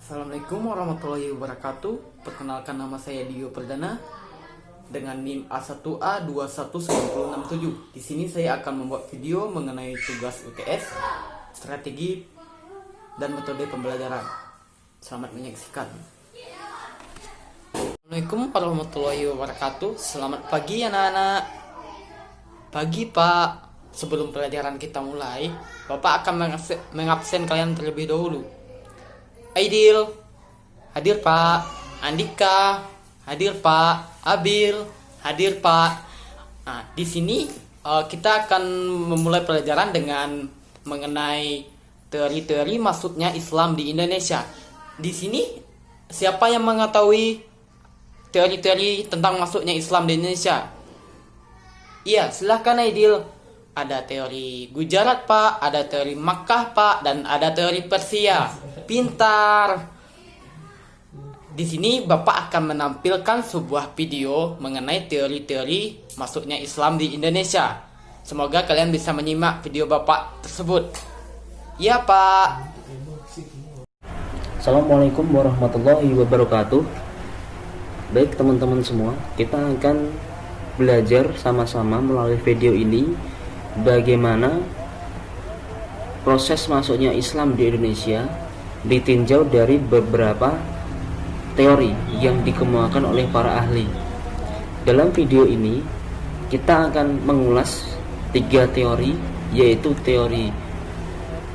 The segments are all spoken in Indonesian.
Assalamualaikum warahmatullahi wabarakatuh. Perkenalkan, nama saya Dio Perdana dengan NIM A1A219067. Di sini saya akan membuat video mengenai tugas UTS, strategi dan metode pembelajaran. Selamat menyaksikan. Assalamualaikum warahmatullahi wabarakatuh. Selamat pagi anak-anak. Pagi Pak. Sebelum pelajaran kita mulai, Bapak akan mengabsen kalian terlebih dahulu. Aidil, hadir Pak. Andika, hadir Pak. Abil, hadir Pak. Nah, di sini kita akan memulai pelajaran dengan mengenai teori-teori masuknya Islam di Indonesia. Di sini siapa yang mengetahui teori-teori tentang masuknya Islam di Indonesia? Iya, silahkan Aidil. Ada teori Gujarat Pak, ada teori Makkah Pak, dan ada teori Persia. Pintar. Di sini Bapak akan menampilkan sebuah video mengenai teori-teori masuknya Islam di Indonesia. Semoga kalian bisa menyimak video Bapak tersebut. Ya Pak. Assalamualaikum warahmatullahi wabarakatuh. Baik teman-teman semua, kita akan belajar sama-sama melalui video ini bagaimana proses masuknya Islam di Indonesia ditinjau dari beberapa teori yang dikemukakan oleh para ahli. Dalam video ini kita akan mengulas 3 teori, yaitu teori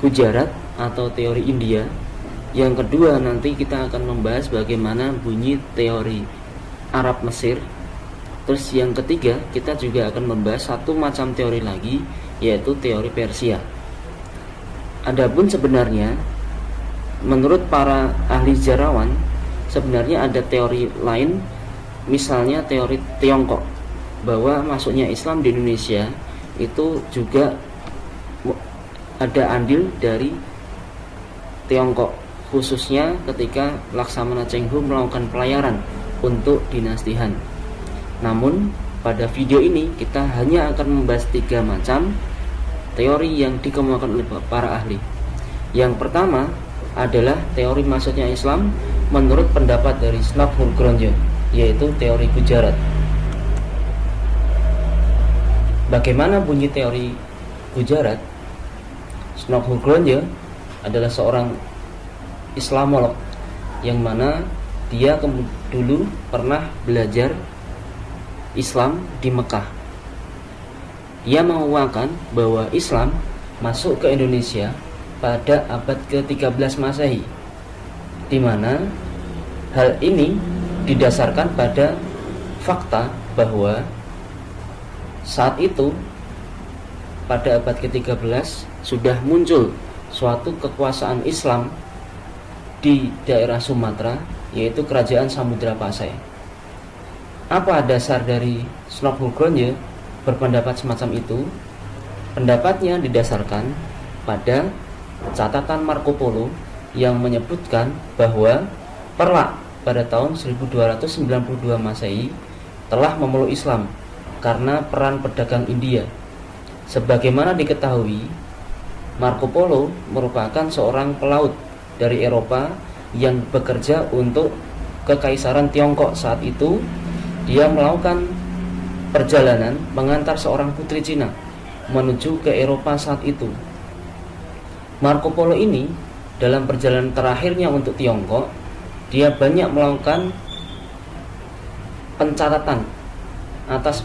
Gujarat atau teori India. Yang kedua, nanti kita akan membahas bagaimana bunyi teori Arab Mesir. Terus yang ketiga, kita juga akan membahas satu macam teori lagi, yaitu teori Persia. Adapun sebenarnya menurut para ahli sejarawan, sebenarnya ada teori lain, misalnya teori Tiongkok, bahwa masuknya Islam di Indonesia itu juga ada andil dari Tiongkok, khususnya ketika Laksamana Cheng Ho melakukan pelayaran untuk dinasti Han. Namun pada video ini kita hanya akan membahas 3 macam teori yang dikemukakan oleh para ahli. Yang pertama adalah teori masuknya Islam menurut pendapat dari Snop Hulgronje, yaitu teori Gujarat. Bagaimana bunyi teori Gujarat? Snop Hulgronje adalah seorang Islamolog yang mana dia dulu pernah belajar Islam di Mekah. Dia menguatkan bahwa Islam masuk ke Indonesia pada abad ke-13 Masehi, di mana hal ini didasarkan pada fakta bahwa saat itu pada abad ke-13 sudah muncul suatu kekuasaan Islam di daerah Sumatera, yaitu Kerajaan Samudra Pasai. Apa dasar dari Snop Hulgronje berpendapat semacam itu? Pendapatnya didasarkan pada catatan Marco Polo yang menyebutkan bahwa Perlak pada tahun 1292 Masehi telah memeluk Islam karena peran pedagang India. Sebagaimana diketahui, Marco Polo merupakan seorang pelaut dari Eropa yang bekerja untuk Kekaisaran Tiongkok. Saat itu dia melakukan perjalanan mengantar seorang putri Cina menuju ke Eropa saat itu. Marco Polo ini dalam perjalanan terakhirnya untuk Tiongkok, dia banyak melakukan pencatatan atas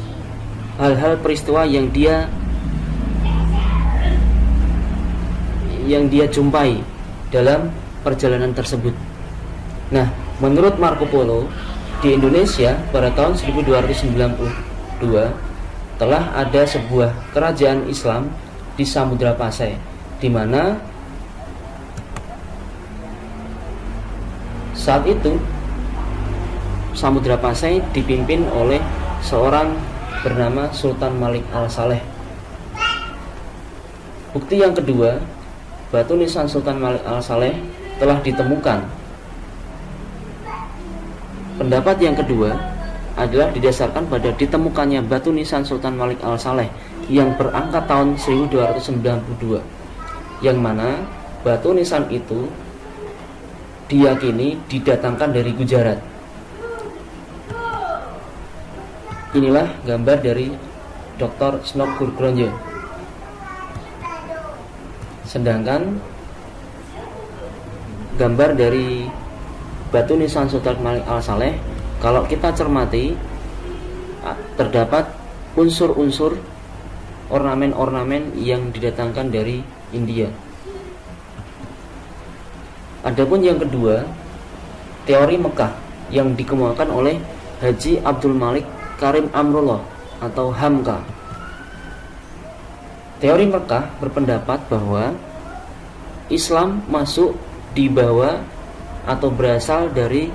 hal-hal peristiwa yang dia jumpai dalam perjalanan tersebut. Nah, menurut Marco Polo, di Indonesia pada tahun 1292 telah ada sebuah kerajaan Islam di Samudra Pasai, di mana saat itu Samudra Pasai dipimpin oleh seorang bernama Sultan Malik Al-Saleh. Bukti yang kedua, batu nisan Sultan Malik Al-Saleh telah ditemukan. Pendapat yang kedua adalah didasarkan pada ditemukannya batu nisan Sultan Malik Al-Saleh yang berangka tahun 1292, yang mana batu nisan itu diyakini didatangkan dari Gujarat. Inilah gambar dari Dr. Snok Gurgronjo. Sedangkan gambar dari batu nisan Sultan Malik Al-Saleh, kalau kita cermati, terdapat unsur-unsur ornamen-ornamen yang didatangkan dari India. Adapun yang kedua, teori Mekah yang dikemukakan oleh Haji Abdul Malik Karim Amrullah atau Hamka. Teori Mekah berpendapat bahwa Islam masuk di bawah atau berasal dari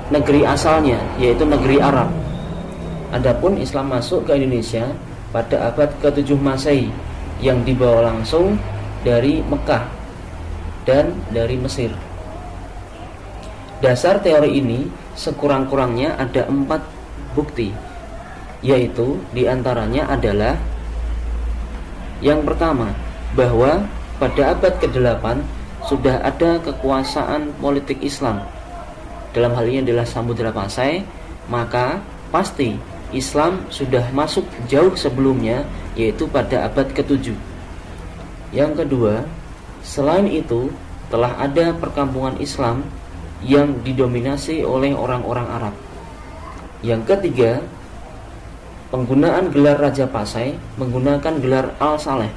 negeri asalnya, yaitu negeri Arab. Adapun Islam masuk ke Indonesia pada abad ke-7 Masehi yang dibawa langsung dari Mekah dan dari Mesir. Dasar teori ini sekurang-kurangnya ada 4 bukti, yaitu diantaranya adalah yang pertama, bahwa pada abad ke-8 sudah ada kekuasaan politik Islam. Dalam hal ini adalah Samudra Pasai, maka pasti Islam sudah masuk jauh sebelumnya, yaitu pada abad ke-7. Yang kedua, selain itu telah ada perkampungan Islam yang didominasi oleh orang-orang Arab. Yang ketiga, penggunaan gelar Raja Pasai menggunakan gelar Al-Saleh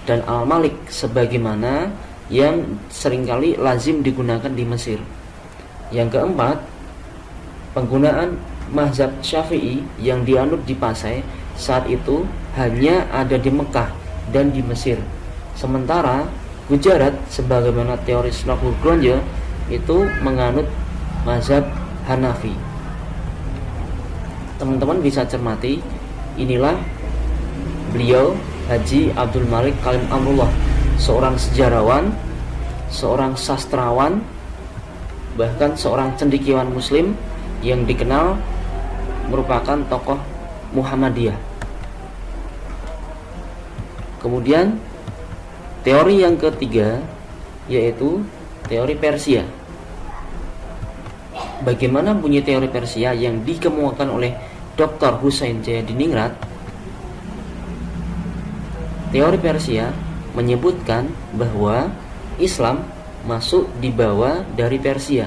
dan Al-Malik sebagaimana yang seringkali lazim digunakan di Mesir. Yang keempat, penggunaan mazhab Syafi'i yang dianut di Pasai saat itu hanya ada di Mekah dan di Mesir. Sementara Gujarat sebagaimana teori Snok Gurgronjo itu menganut mazhab Hanafi. Teman-teman bisa cermati, inilah beliau Haji Abdul Malik Karim Amrullah, seorang sejarawan, seorang sastrawan, bahkan seorang cendekiawan muslim yang dikenal merupakan tokoh Muhammadiyah. Kemudian teori yang ketiga yaitu teori Persia. Bagaimana bunyi teori Persia yang dikemukakan oleh Dr. Husain Jayadiningrat? Teori Persia menyebutkan bahwa Islam masuk di bawah dari Persia.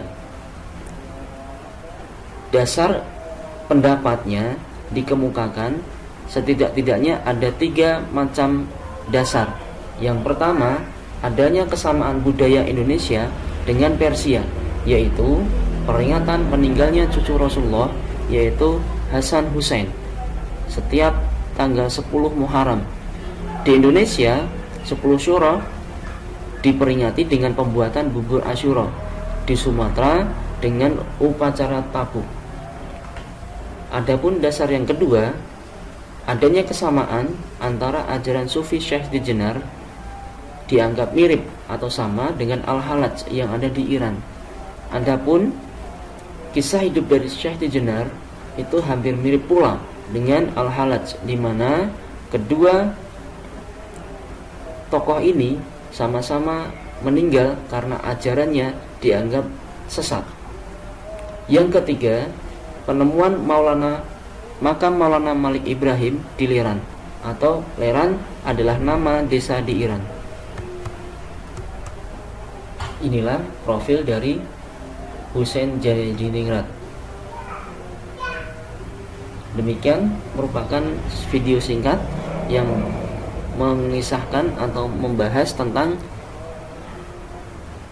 Dasar pendapatnya dikemukakan setidak-tidaknya ada 3 macam dasar. Yang pertama, adanya kesamaan budaya Indonesia dengan Persia, yaitu peringatan meninggalnya cucu Rasulullah, yaitu Hasan Hussein, setiap tanggal 10 Muharram. Di Indonesia, 10 Syuro diperingati dengan pembuatan bubur Asyura. Di Sumatera dengan upacara tabuk. Adapun dasar yang kedua, adanya kesamaan antara ajaran Sufi Syekh Dijenar dianggap mirip atau sama dengan Al-Halaj yang ada di Iran. Adapun kisah hidup dari Syekh Dijenar itu hampir mirip pula dengan Al-Halaj, di mana kedua tokoh ini sama-sama meninggal karena ajarannya dianggap sesat. Yang ketiga, penemuan makam Maulana Malik Ibrahim di Leran, atau Leran adalah nama desa di Iran. Inilah profil dari Husain Jayadiningrat. Demikian merupakan video singkat yang mengisahkan atau membahas tentang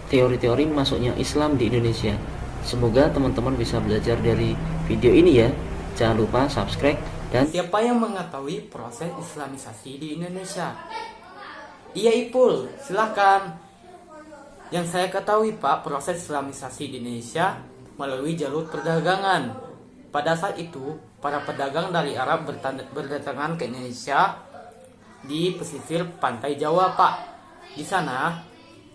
teori-teori masuknya Islam di Indonesia. Semoga teman-teman bisa belajar dari video ini ya. Jangan lupa subscribe dan siapa yang mengetahui proses Islamisasi di Indonesia? Iya Ipul, silahkan. Yang saya ketahui Pak, proses Islamisasi di Indonesia melalui jalur perdagangan. Pada saat itu, para pedagang dari Arab berdatangan ke Indonesia di pesisir pantai Jawa Pak. Di sana,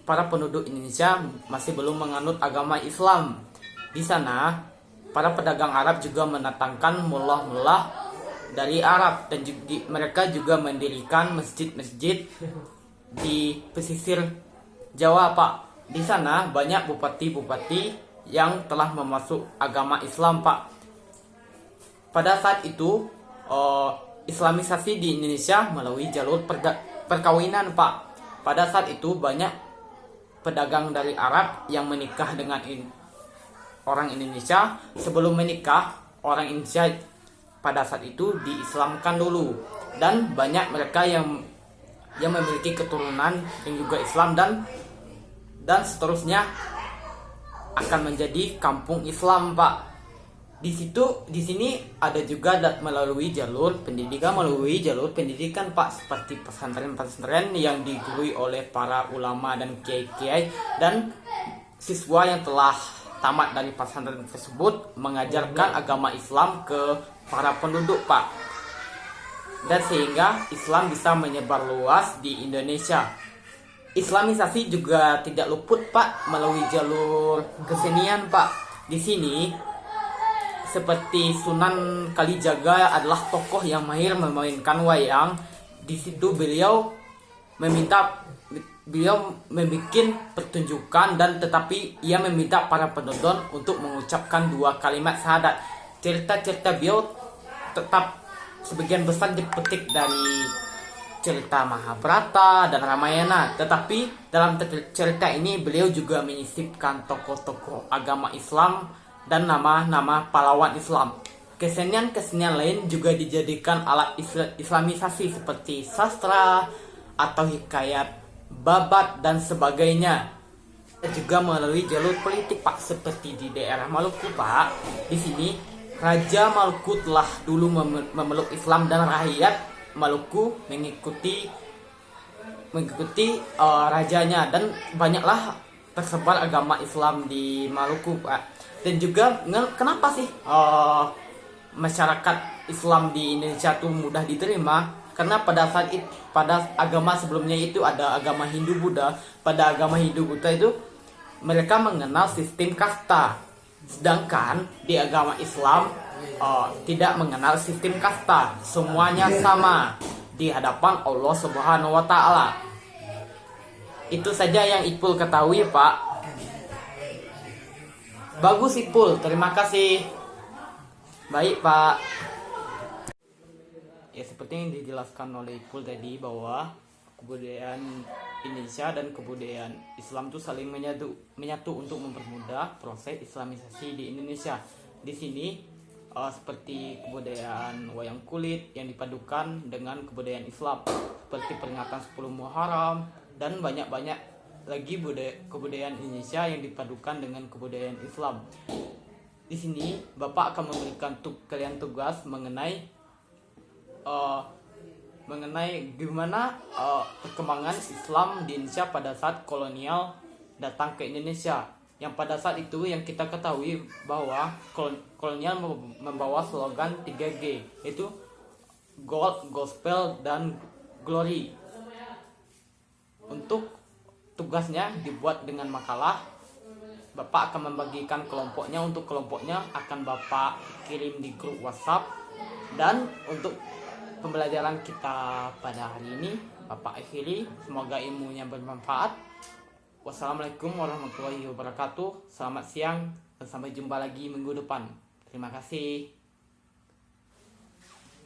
para penduduk Indonesia masih belum menganut agama Islam. Di sana, para pedagang Arab juga mendatangkan mullah-mullah dari Arab dan mereka juga mendirikan masjid-masjid di pesisir Jawa Pak. Di sana banyak bupati-bupati yang telah memasuk agama Islam, Pak. Pada saat itu Islamisasi di Indonesia melalui jalur perkawinan, Pak. Pada saat itu banyak pedagang dari Arab yang menikah dengan orang Indonesia. Sebelum menikah, orang Indonesia pada saat itu diislamkan dulu, dan banyak mereka yang memiliki keturunan yang juga Islam, dan seterusnya akan menjadi kampung Islam, Pak. Di sini ada juga melalui jalur pendidikan, Pak, seperti pesantren-pesantren yang digurui oleh para ulama dan kiai-kiai, dan siswa yang telah tamat dari pesantren tersebut mengajarkan agama Islam ke para penduduk, Pak. Dan sehingga Islam bisa menyebar luas di Indonesia. Islamisasi juga tidak luput, Pak, melalui jalur kesenian, Pak. Di sini seperti Sunan Kalijaga adalah tokoh yang mahir memainkan wayang. Di situ beliau membuat pertunjukan, dan tetapi ia meminta para penonton untuk mengucapkan 2 kalimat syahadat. Cerita-cerita beliau tetap sebagian besar dipetik dari cerita Mahabharata dan Ramayana, tetapi dalam cerita ini beliau juga menyisipkan tokoh-tokoh agama Islam dan nama-nama pahlawan Islam. Kesenian-kesenian lain juga dijadikan alat islamisasi seperti sastra atau hikayat, babat, dan sebagainya. Juga melalui jalur politik, Pak, seperti di daerah Maluku, Pak. Di sini Raja Maluku telah dulu memeluk Islam, dan rakyat Maluku mengikuti rajanya, dan banyaklah tersebar agama Islam di Maluku, Pak. Dan juga kenapa sih masyarakat Islam di Indonesia tuh mudah diterima? Karena pada agama sebelumnya itu ada agama Hindu Buddha. Pada agama Hindu Buddha itu mereka mengenal sistem kasta, sedangkan di agama Islam tidak mengenal sistem kasta. Semuanya sama di hadapan Allah Subhanahu wa Ta'ala. Itu saja yang Ipul ketahui, Pak. Bagus, Ipul, terima kasih. Baik, Pak. Ya, seperti yang dijelaskan oleh Ipul tadi, bahwa kebudayaan Indonesia dan kebudayaan Islam itu saling menyatu untuk mempermudah proses islamisasi di Indonesia. Di sini seperti kebudayaan wayang kulit yang dipadukan dengan kebudayaan Islam, seperti peringatan 10 Muharram, dan banyak-banyak lagi kebudayaan Indonesia yang dipadukan dengan kebudayaan Islam. Di sini Bapak akan memberikan kalian tugas mengenai gimana perkembangan Islam di Indonesia pada saat kolonial datang ke Indonesia. Yang pada saat itu yang kita ketahui bahwa kolonial membawa slogan 3G, yaitu Gold, Gospel, dan Glory. Untuk tugasnya dibuat dengan makalah. Bapak akan membagikan kelompoknya. Untuk kelompoknya akan Bapak kirim di grup WhatsApp. Dan untuk pembelajaran kita pada hari ini Bapak akhiri. Semoga ilmunya bermanfaat. Wassalamualaikum warahmatullahi wabarakatuh. Selamat siang dan sampai jumpa lagi minggu depan. Terima kasih.